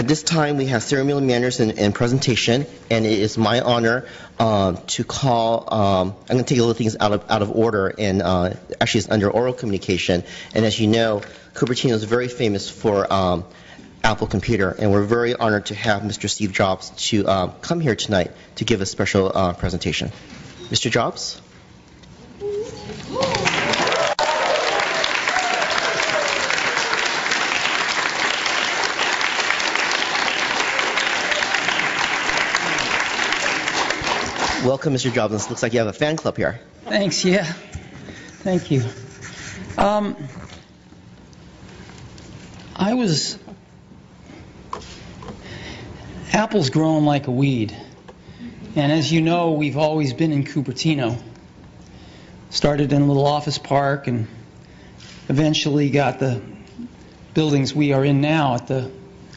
At this time, we have ceremonial manners and presentation, and it is my honor to call. I'm going to take a little things out of order, and actually, it's under oral communication. And as you know, Cupertino is very famous for Apple Computer, and we're very honored to have Mr. Steve Jobs to come here tonight to give a special presentation. Mr. Jobs. Welcome, Mr. Jobs. It looks like you have a fan club here. Thanks, yeah. Thank you. Apple's growing like a weed. And as you know, we've always been in Cupertino. Started in a little office park and eventually got the buildings we are in now at the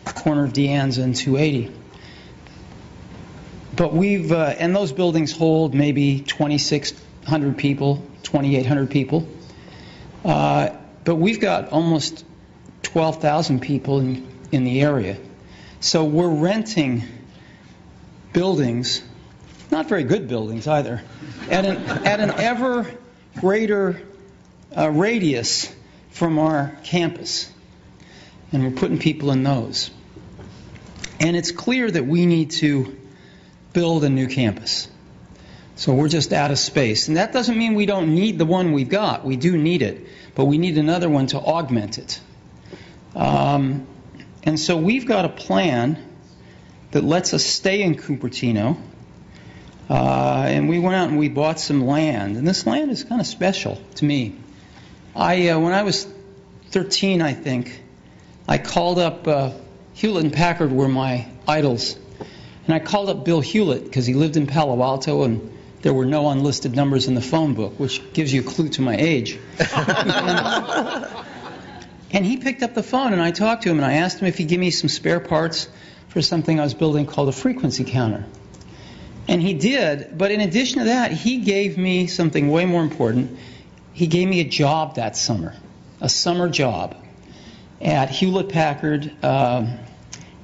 corner of De Anza and 280. But and those buildings hold maybe 2,600 people, 2,800 people. But we've got almost 12,000 people in the area. So we're renting buildings, not very good buildings either, at an ever greater radius from our campus. And we're putting people in those. And it's clear that we need to build a new campus. So we're just out of space. And that doesn't mean we don't need the one we've got. We do need it. But we need another one to augment it. And so we've got a plan that lets us stay in Cupertino. And we went out and we bought some land. And this land is kind of special to me. When I was 13, I think, I called up Hewlett and Packard were my idols. And I called up Bill Hewlett because he lived in Palo Alto and there were no unlisted numbers in the phone book, which gives you a clue to my age. And he picked up the phone and I talked to him and I asked him if he'd give me some spare parts for something I was building called a frequency counter. And he did, but in addition to that, he gave me something way more important. He gave me a job that summer, a summer job at Hewlett Packard,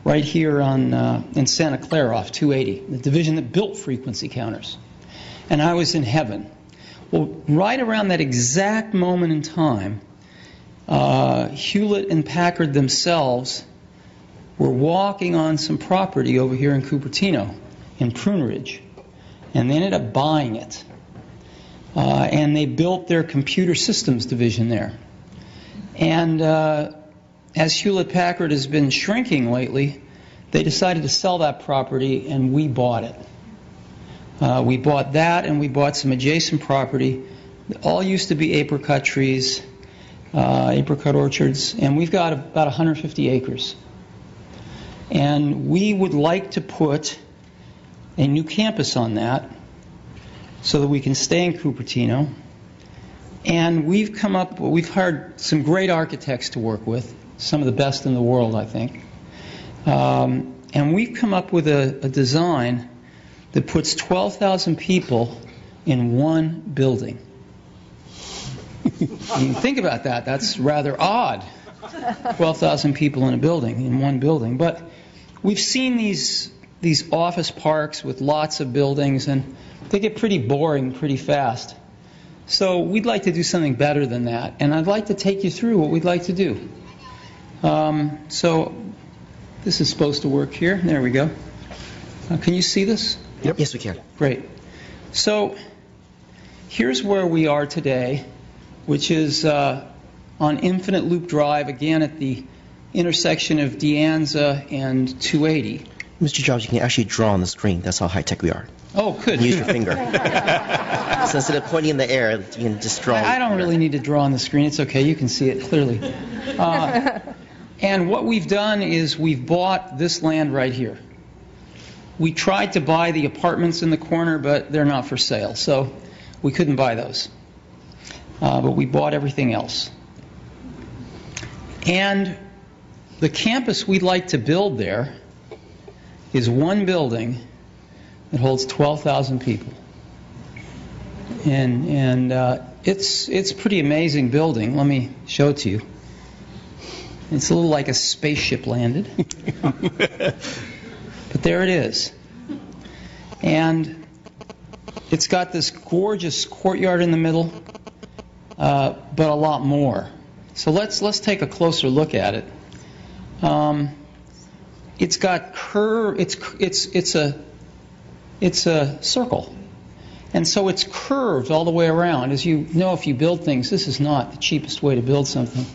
right here in Santa Clara off 280, the division that built frequency counters. And I was in heaven. Well, right around that exact moment in time, Hewlett and Packard themselves were walking on some property over here in Cupertino, in Prune Ridge, and they ended up buying it. And they built their computer systems division there. And as Hewlett-Packard has been shrinking lately, they decided to sell that property, and we bought it. We bought that, and we bought some adjacent property. It all used to be apricot trees, apricot orchards, and we've got about 150 acres. And we would like to put a new campus on that so that we can stay in Cupertino. And we've hired some great architects to work with, some of the best in the world, I think. And we've come up with a design that puts 12,000 people in one building. You can think about that. That's rather odd. 12,000 people in a building, in one building. But we've seen these office parks with lots of buildings, and they get pretty boring pretty fast. So we'd like to do something better than that, and I'd like to take you through what we'd like to do. So this is supposed to work here. There we go. Can you see this? Yep. Yes, we can. Great. So here's where we are today, which is on Infinite Loop Drive, again at the intersection of De Anza and 280. Mr. Jobs, you can actually draw on the screen. That's how high-tech we are. Oh, good. Use your finger. So instead of pointing in the air, you can just draw. I don't really need to draw on the screen. It's okay. You can see it clearly. And what we've done is we've bought this land right here. We tried to buy the apartments in the corner, but they're not for sale, so we couldn't buy those. But we bought everything else. And the campus we'd like to build there is one building that holds 12,000 people. And it's a pretty amazing building. Let me show it to you. It's a little like a spaceship landed. But there it is. And it's got this gorgeous courtyard in the middle, but a lot more. So let's take a closer look at it. It's got curve. It's a circle, and so it's curved all the way around. As you know, if you build things, this is not the cheapest way to build something.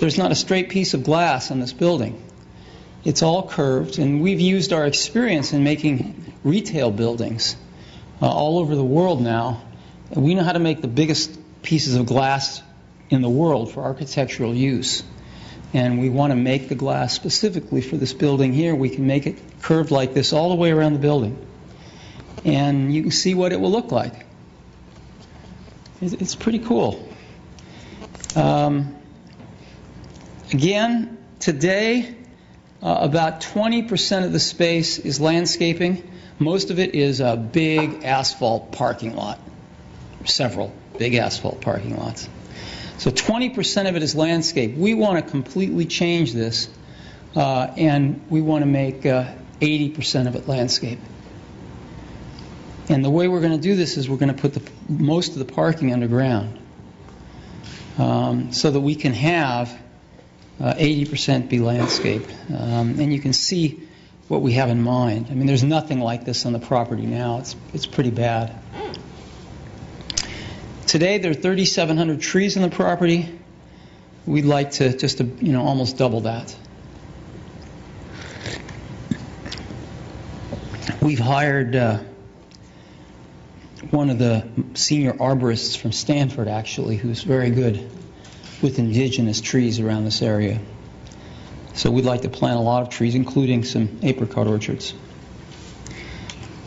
There's not a straight piece of glass on this building. It's all curved, and we've used our experience in making retail buildings all over the world now. We know how to make the biggest pieces of glass in the world for architectural use. And we want to make the glass specifically for this building here. We can make it curved like this all the way around the building. And you can see what it will look like. It's pretty cool. Again, today, about 20% of the space is landscaping. Most of it is a big asphalt parking lot. Several big asphalt parking lots. So 20% of it is landscape. We want to completely change this, and we want to make 80% of it landscape. And the way we're going to do this is we're going to put most of the parking underground, so that we can have 80% be landscape. And you can see what we have in mind. I mean, there's nothing like this on the property now. It's pretty bad. Today there are 3,700 trees on the property. We'd like to just almost double that. We've hired one of the senior arborists from Stanford, actually, who's very good with indigenous trees around this area. So we'd like to plant a lot of trees, including some apricot orchards.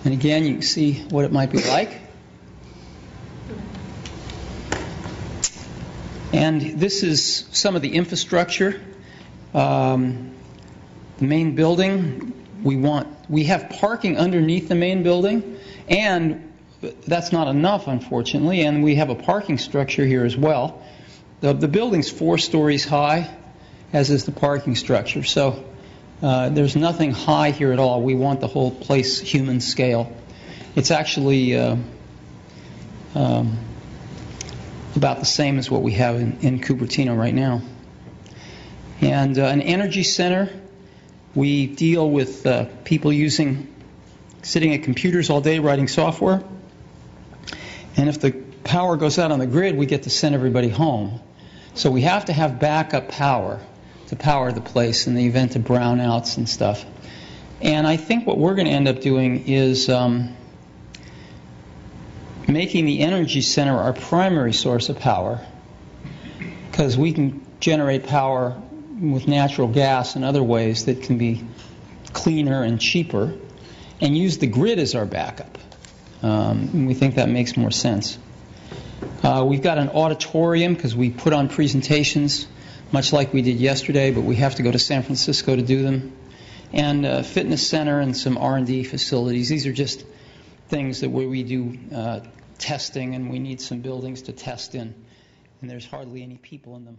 And again, you can see what it might be like. And this is some of the infrastructure. The main building, we have parking underneath the main building, and that's not enough, unfortunately, and we have a parking structure here as well. The building's 4 stories high, as is the parking structure, so there's nothing high here at all. We want the whole place human scale. It's actually about the same as what we have in Cupertino right now. And an energy center, we deal with people sitting at computers all day writing software. And if the power goes out on the grid, we get to send everybody home. So we have to have backup power to power the place in the event of brownouts and stuff. And I think what we're going to end up doing is making the energy center our primary source of power, because we can generate power with natural gas and other ways that can be cleaner and cheaper, and use the grid as our backup. And we think that makes more sense. We've got an auditorium because we put on presentations much like we did yesterday, but we have to go to San Francisco to do them. And a fitness center and some R&D facilities. These are just things that where we do testing, and we need some buildings to test in, and there's hardly any people in them.